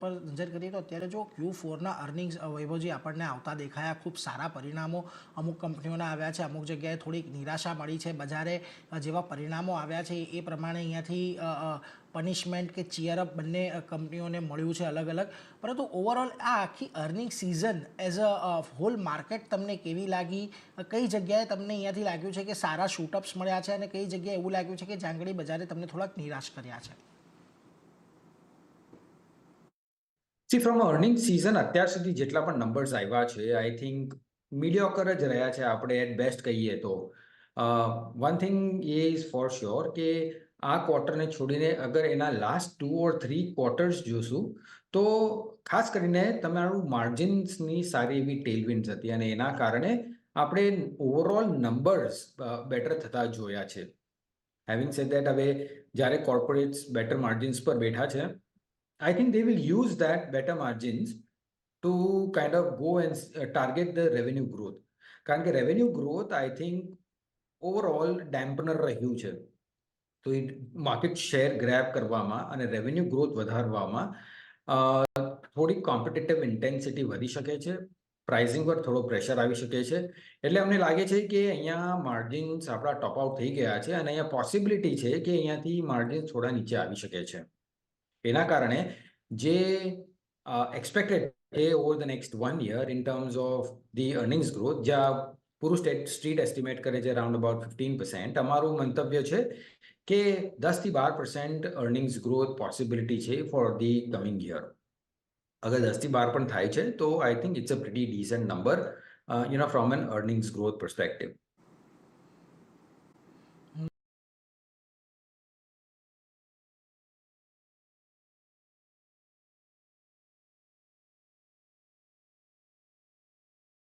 પર નજર કરીએ તો અત્યારે જો Q4ના અર્નિંગ્સ વૈભવજી આપણને આવતા દેખાયા, ખૂબ સારા પરિણામો અમુક કંપનીઓના આવ્યા છે, અમુક જગ્યાએ થોડીક નિરાશા મળી છે. બજારે જેવા પરિણામો આવ્યા છે એ પ્રમાણે અહીંયાથી પનિશમેન્ટ કે ચીયરઅપ બંને કંપનીઓને મળ્યું છે અલગ અલગ. પરંતુ ઓવરઓલ આ આખી earning season as a whole market તમને કેવી લાગી? કઈ જગ્યાએ તમને અહીંયાથી લાગ્યું છે કે સારા શૂટઅપ્સ મળ્યા છે અને કઈ જગ્યાએ એવું લાગ્યું છે કે જાંગડી બજારે તમને થોડાક નિરાશ કર્યા છે? સી ફ્રોમ અર્નિંગ સિઝન અત્યાર સુધી જેટલા પણ નંબર્સ આવ્યા છે આઈ થિંક મીડિયોકર જ રહ્યા છે આપણે એટ બેસ્ટ કહીએ તો. One thing is for sure કે આ ક્વાર્ટરને છોડીને અગર એના લાસ્ટ 2 or 3 ક્વાર્ટર્સ જોશું તો ખાસ કરીને તમારું માર્જિન્સની સારી એવી ટેલવિન્ડ્સ હતી અને એના કારણે આપણે ઓવરઓલ નંબર્સ બેટર થતા જોયા છે. હેવિંગ સેડ દેટ, હવે જ્યારે કોર્પોરેટ્સ બેટર માર્જિન્સ પર બેઠા છે, I think they will use that better margins to kind of go and target the revenue growth. કારણ કે revenue growth I think overall dampener રહ્યું છે. તો એ માર્કેટ શેર ગ્રેબ કરવામાં અને રેવન્યુ ગ્રોથ વધારવામાં થોડી કોમ્પિટિટિવ ઇન્ટેન્સિટી વધી શકે છે, પ્રાઇઝિંગ પર થોડો પ્રેશર આવી શકે છે. એટલે અમને લાગે છે કે અહીંયા માર્જિન્સ આપણા ટોપ આઉટ થઈ ગયા છે અને અહીંયા પોસિબિલિટી છે કે અહીંયાથી માર્જિન્સ થોડા નીચે આવી શકે છે. એના કારણે જે એક્સપેક્ટેડ છે over the next 1 year in terms of the earnings growth, જ્યાં પૂરું સ્ટ્રીટ એસ્ટિમેટ કરે છે રાઉન્ડ અબાઉટ 15%, અમારું મંતવ્ય છે કે 10-12% અર્નિંગ્સ ગ્રોથ પોસિબિલિટી છે ફોર ધી કમિંગ યર. અગર 10-12 પણ થાય છે તો I think it's a pretty decent number from an earnings growth perspective.